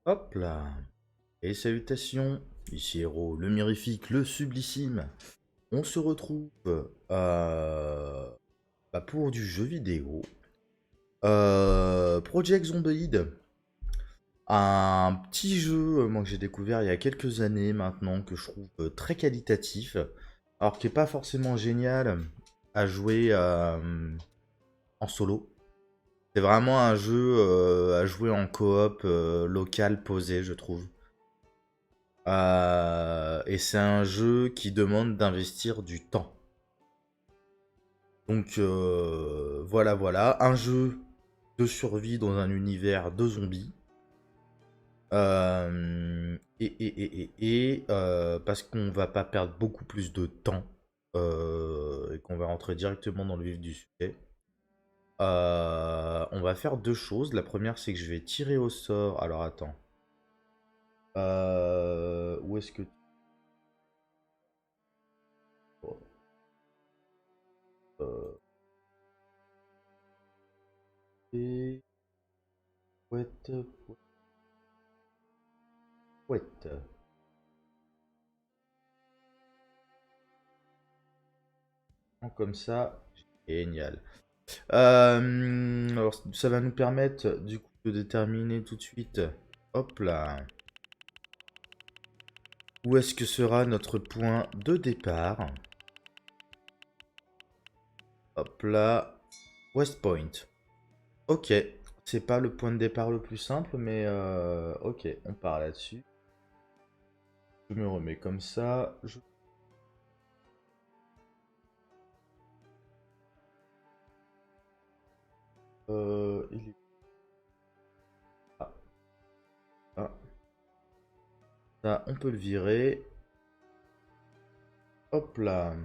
Hop là. Et salutations, ici Héros, le mirifique, le sublissime. On se retrouve pour du jeu vidéo. Project Zomboid. Un petit jeu moi, que j'ai découvert il y a quelques années maintenant, que je trouve très qualitatif. Alors qui est pas forcément génial à jouer en solo. C'est vraiment un jeu à jouer en coop local posé, je trouve. Et c'est un jeu qui demande d'investir du temps. Donc voilà, voilà. Un jeu de survie dans un univers de zombies. Parce qu'on va pas perdre beaucoup plus de temps. Et qu'on va rentrer directement dans le vif du sujet. On va faire deux choses. La première, c'est que je vais tirer au sort. Alors attends. Où est-ce que... Euh, et... Pouette, pouette. Comme ça, génial. Alors, ça va nous permettre du coup de déterminer tout de suite, hop là, où est-ce que sera notre point de départ. Hop là, West Point. Ok, c'est pas le point de départ le plus simple, mais ok, on part là-dessus. Je me remets comme ça. Il est... Ah, ah, ça, on peut le virer. Hop là.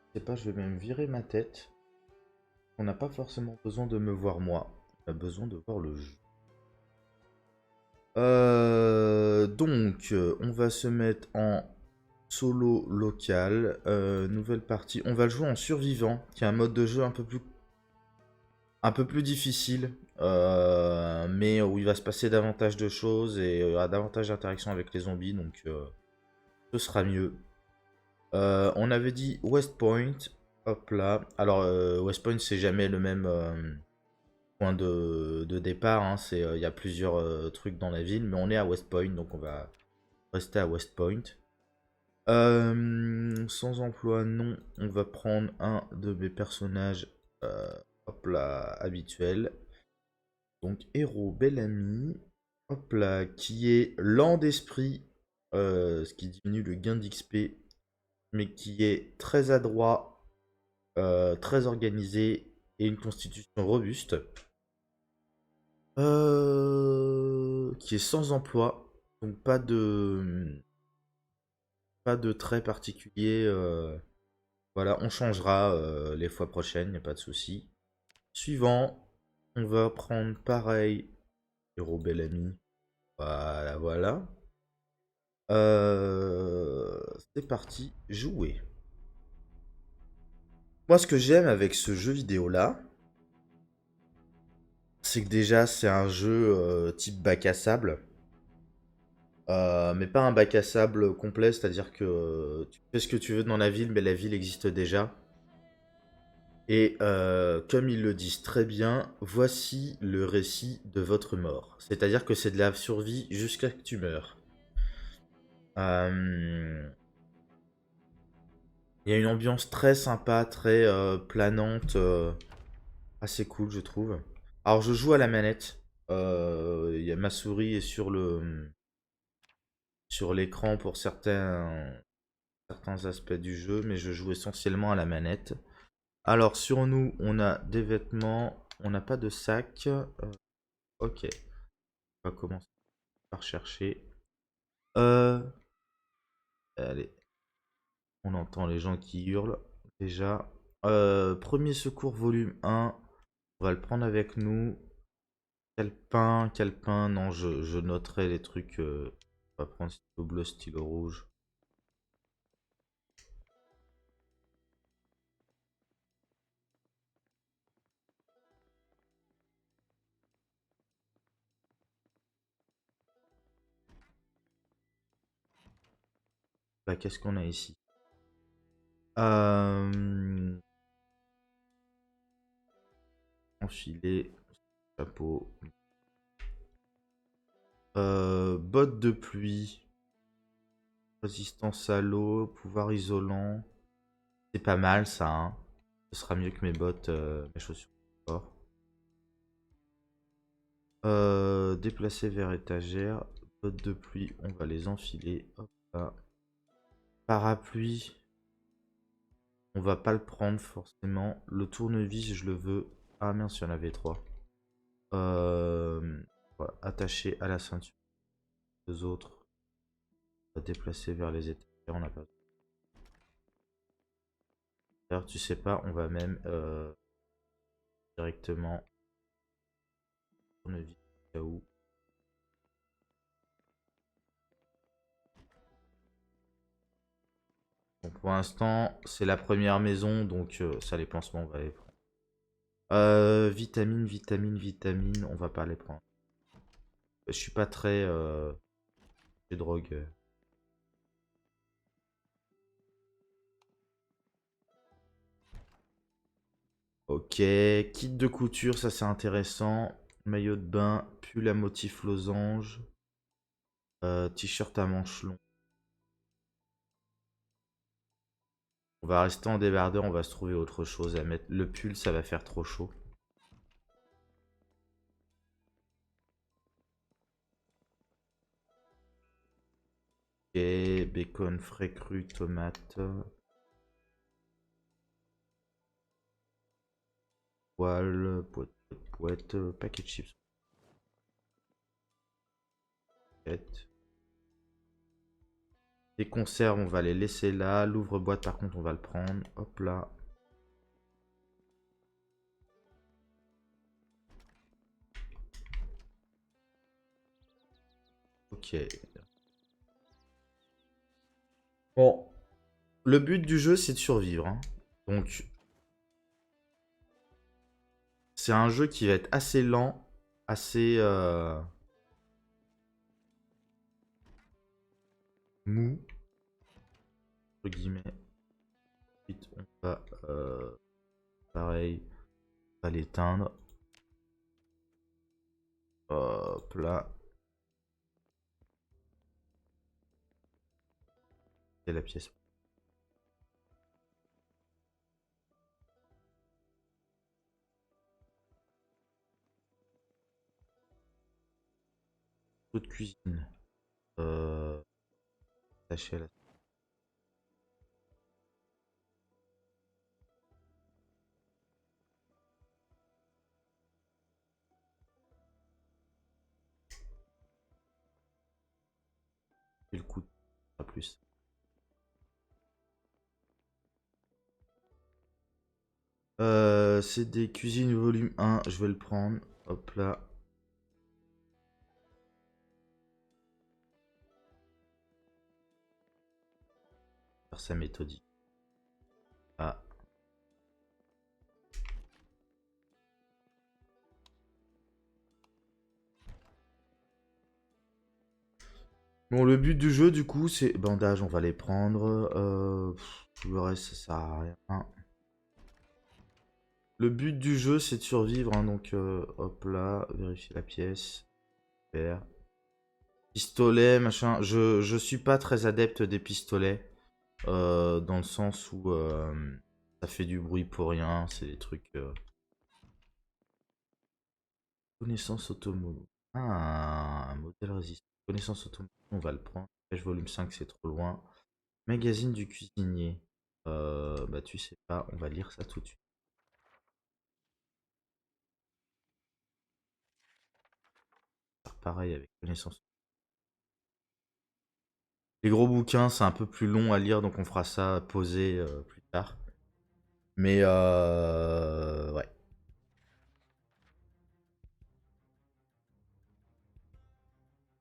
Je sais pas, je vais même virer ma tête. On n'a pas forcément besoin de me voir moi. On a besoin de voir le jeu. On va se mettre en solo local. Nouvelle partie. On va le jouer en survivant, qui est un mode de jeu un peu plus difficile. Mais où il va se passer davantage de choses et il y aura davantage d'interactions avec les zombies. Donc ce sera mieux. On avait dit West Point. Hop là. Alors West Point, c'est jamais le même point de départ. Hein. Il y a plusieurs trucs dans la ville, mais on est à West Point, donc on va rester à West Point. Sans emploi, non. On va prendre un de mes personnages, hop là, habituels. Donc héros Bellamy, hop là, qui est lent d'esprit, ce qui diminue le gain d'XP, mais qui est très adroit, très organisé et une constitution robuste. Qui est sans emploi, donc pas de trait particulier. Voilà, on changera les fois prochaines, y a pas de souci. Suivant, on va prendre pareil, Hero Bellamy. Voilà, voilà. C'est parti, jouer. Moi, ce que j'aime avec ce jeu vidéo là, c'est que déjà c'est un jeu type bac à sable. Mais pas un bac à sable complet, c'est-à-dire que tu fais ce que tu veux dans la ville, mais la ville existe déjà. Et comme ils le disent très bien, voici le récit de votre mort. C'est-à-dire que c'est de la survie jusqu'à ce que tu meurs. Euh, Il y a une ambiance très sympa, très planante, assez cool, je trouve. Alors je joue à la manette. Ma souris est sur l'écran pour certains aspects du jeu, mais je joue essentiellement à la manette. Alors, sur nous, on a des vêtements, on n'a pas de sac. Ok, on va commencer par chercher. Euh, Allez, on entend les gens qui hurlent déjà. Premier secours volume 1, on va le prendre avec nous. Calepin, non, je noterai les trucs. On va prendre stylo bleu, stylo rouge. Là, qu'est-ce qu'on a ici? Euh... Enfiler, chapeau. Bottes de pluie, résistance à l'eau, pouvoir isolant. C'est pas mal ça, hein. Ce sera mieux que mes bottes, mes chaussures de sport. Déplacer vers étagère. Bottes de pluie, on va les enfiler. Hop là. Parapluie, on va pas le prendre forcément. Le tournevis, je le veux. Ah mince, il y en avait 3. Voilà, attaché à la ceinture. Deux autres. On va déplacer vers les étagères. On n'a pas. D'ailleurs, tu sais pas, on va même directement tournevis au cas où. Bon, pour l'instant, c'est la première maison, donc ça, les pansements, on va les prendre. Vitamine, vitamine, vitamine, on va pas les prendre. Je suis pas très les drogues. Ok, kit de couture, ça c'est intéressant. Maillot de bain, pull à motif losange, t-shirt à manches longs. On va rester en débardeur, on va se trouver autre chose à mettre. Le pull, ça va faire trop chaud. Ok, bacon frais cru, tomate, poêle, poète, poète, paquet de chips. Les conserves, on va les laisser là. L'ouvre-boîte, par contre, on va le prendre. Hop là. Ok. Bon. Le but du jeu, c'est de survivre, hein. Donc, c'est un jeu qui va être assez lent, assez mou, entre guillemets. Ensuite, on va, pareil, on va l'éteindre. Hop là. C'est la pièce. Eau de cuisine. Attaché à la... Et le coup, pas plus. C'est des cuisines volume 1. Je vais le prendre. Hop là. Faire sa méthodique. Ah. Bon, le but du jeu, du coup, c'est... Bandage, on va les prendre. Tout le reste, ça sert à rien. Le but du jeu, c'est de survivre, hein, donc hop là, vérifier la pièce. Super. Pistolet, machin. Je suis pas très adepte des pistolets. Dans le sens où ça fait du bruit pour rien. C'est des trucs... Connaissance automobile. Ah, un modèle résistant. Connaissance automobile, on va le prendre. Page volume 5, c'est trop loin. Magazine du cuisinier. Bah tu sais pas, on va lire ça tout de suite. Pareil avec connaissance. Les gros bouquins, c'est un peu plus long à lire, donc on fera ça posé plus tard. Mais ouais.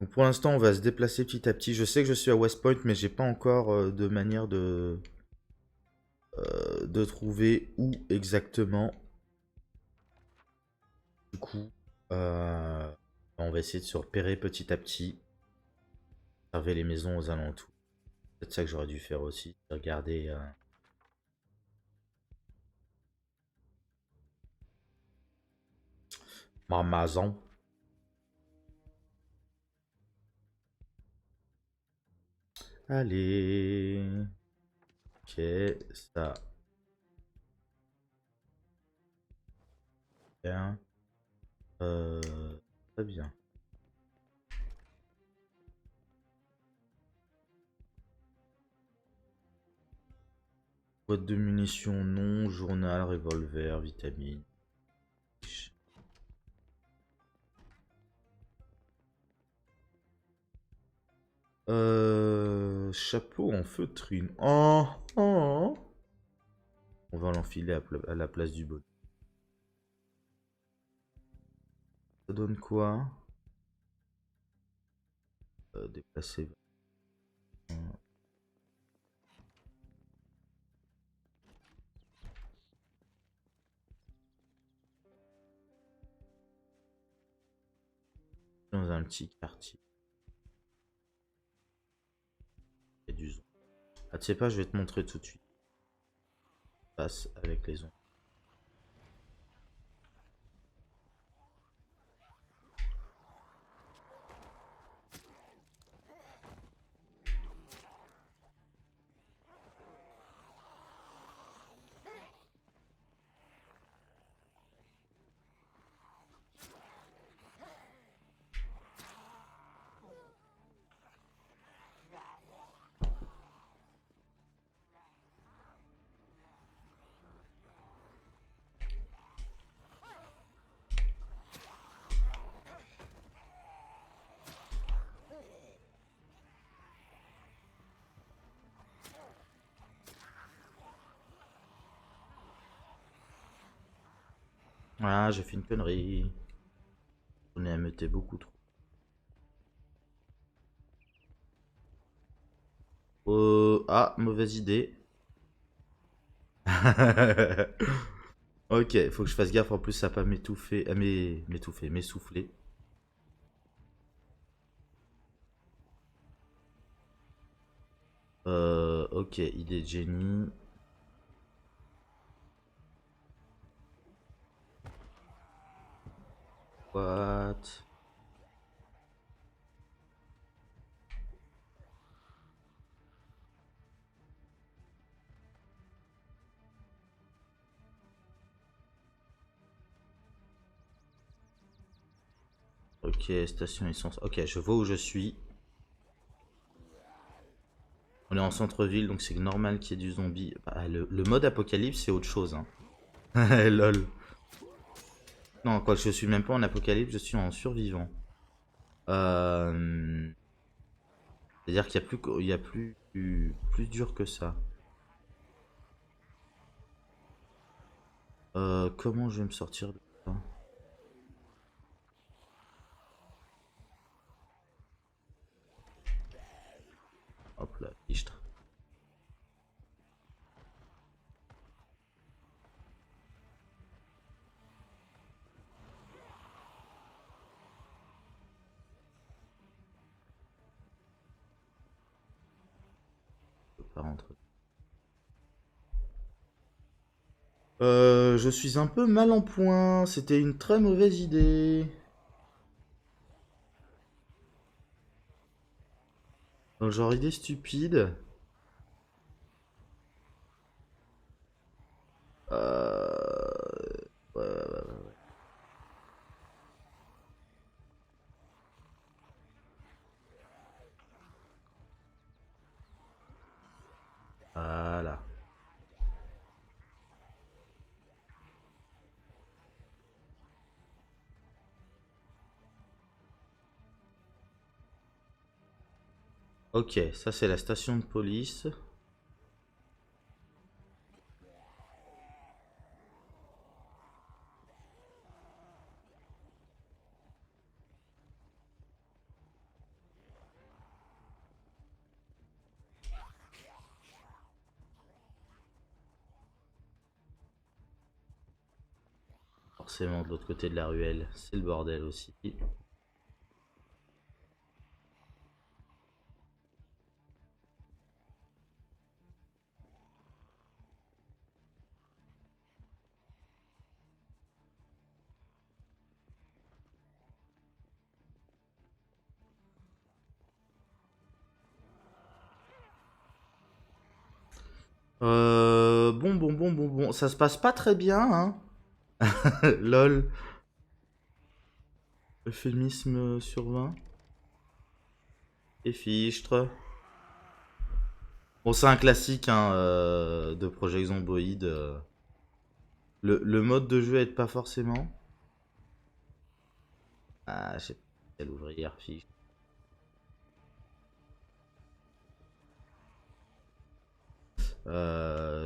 Donc pour l'instant, on va se déplacer petit à petit. Je sais que je suis à West Point, mais j'ai pas encore de manière de trouver où exactement. Du coup, on va essayer de se repérer petit à petit. Observer les maisons aux alentours. peut-être ça que j'aurais dû faire aussi. Regarder ma maison. Allez. Ok, ça. Bien. Très bien. Boîte de munitions, non. Journal, revolver, vitamine. Chapeau en feutrine. Oh, oh. On va l'enfiler à la place du bonnet. Ça donne quoi? Déplacer. Dans un petit quartier. Il y a du zombie. Ah, tu sais pas, je vais te montrer tout de suite. Passe avec les ondes. Ah, j'ai fait une connerie. On est ameuté beaucoup trop. Ah, mauvaise idée. Ok, faut que je fasse gaffe en plus ça pas m'étouffer, m'étouffer, m'essouffler. Ok, idée de génie. What? Ok, station essence. Ok, je vois où je suis. On est en centre-ville, donc c'est normal qu'il y ait du zombie. Bah, le mode apocalypse, c'est autre chose. Hein. Lol. Non, quoi, je suis même pas en apocalypse, je suis en survivant. Euh... C'est-à-dire qu'il y a plus, il y a plus dur que ça. Comment je vais me sortir de ça? Hop là, fichtre. Je peux pas rentrer. Je suis un peu mal en point. C'était une très mauvaise idée. Genre idée stupide. Ouais, ouais, ouais, ouais. Voilà. Ok, ça c'est la station de police. Forcément de l'autre côté de la ruelle, c'est le bordel aussi. Bon. Ça se passe pas très bien, hein. Lol. Euphémisme sur 20. Et fichtre. Bon, c'est un classique hein, de Project Zomboid. Le mode de jeu aide pas forcément. Ah, je sais pas quelle ouvrière fiche.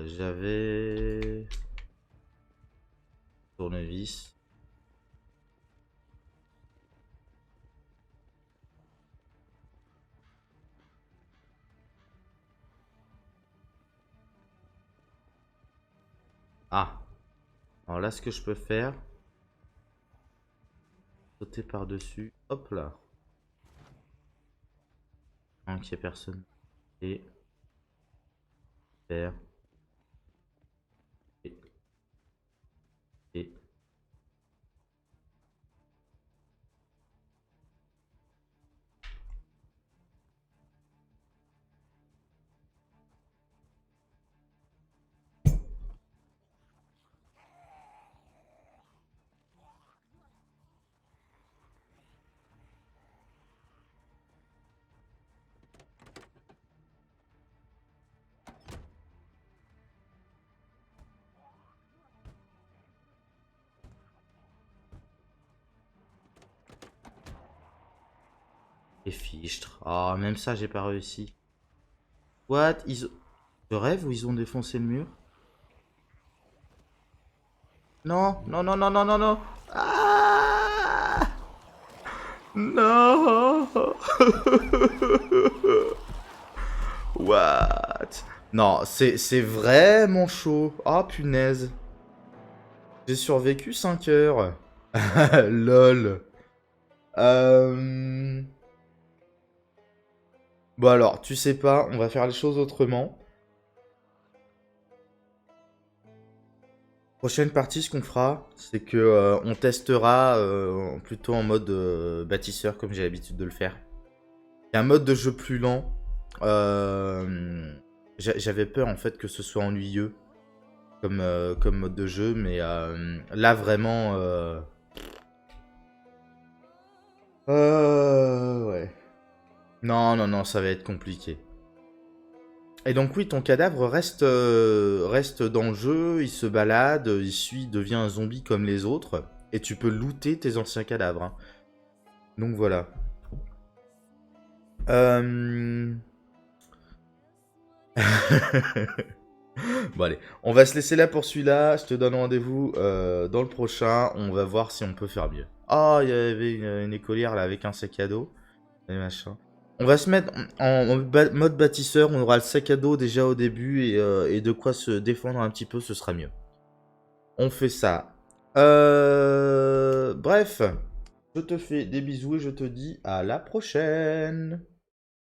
J'avais tournevis. Ah, alors là, ce que je peux faire, sauter par-dessus. Hop là. Tant qu'il n'y a personne. Et faire. Et, et. Et fichtre. Ah, même ça, j'ai pas réussi. What? Je rêve ou ils ont défoncé le mur? Non. Ah non. What? Non, c'est vraiment chaud. Ah, punaise. J'ai survécu 5 heures. Lol. Euh... Bon alors, tu sais pas, on va faire les choses autrement. Prochaine partie, ce qu'on fera, c'est que on testera plutôt en mode bâtisseur, comme j'ai l'habitude de le faire. Il y a un mode de jeu plus lent. J'avais peur en fait que ce soit ennuyeux comme mode de jeu, mais là vraiment, ouais. Non, ça va être compliqué. Et donc oui, ton cadavre reste dans le jeu, il se balade, il devient un zombie comme les autres, et tu peux looter tes anciens cadavres, hein. Donc voilà. Euh... Bon allez, on va se laisser là pour celui-là, je te donne rendez-vous dans le prochain, on va voir si on peut faire mieux. Ah, il y avait une écolière là avec un sac à dos, et machin. On va se mettre en mode bâtisseur, on aura le sac à dos déjà au début, et de quoi se défendre un petit peu, ce sera mieux. On fait ça. Bref, je te fais des bisous et je te dis à la prochaine.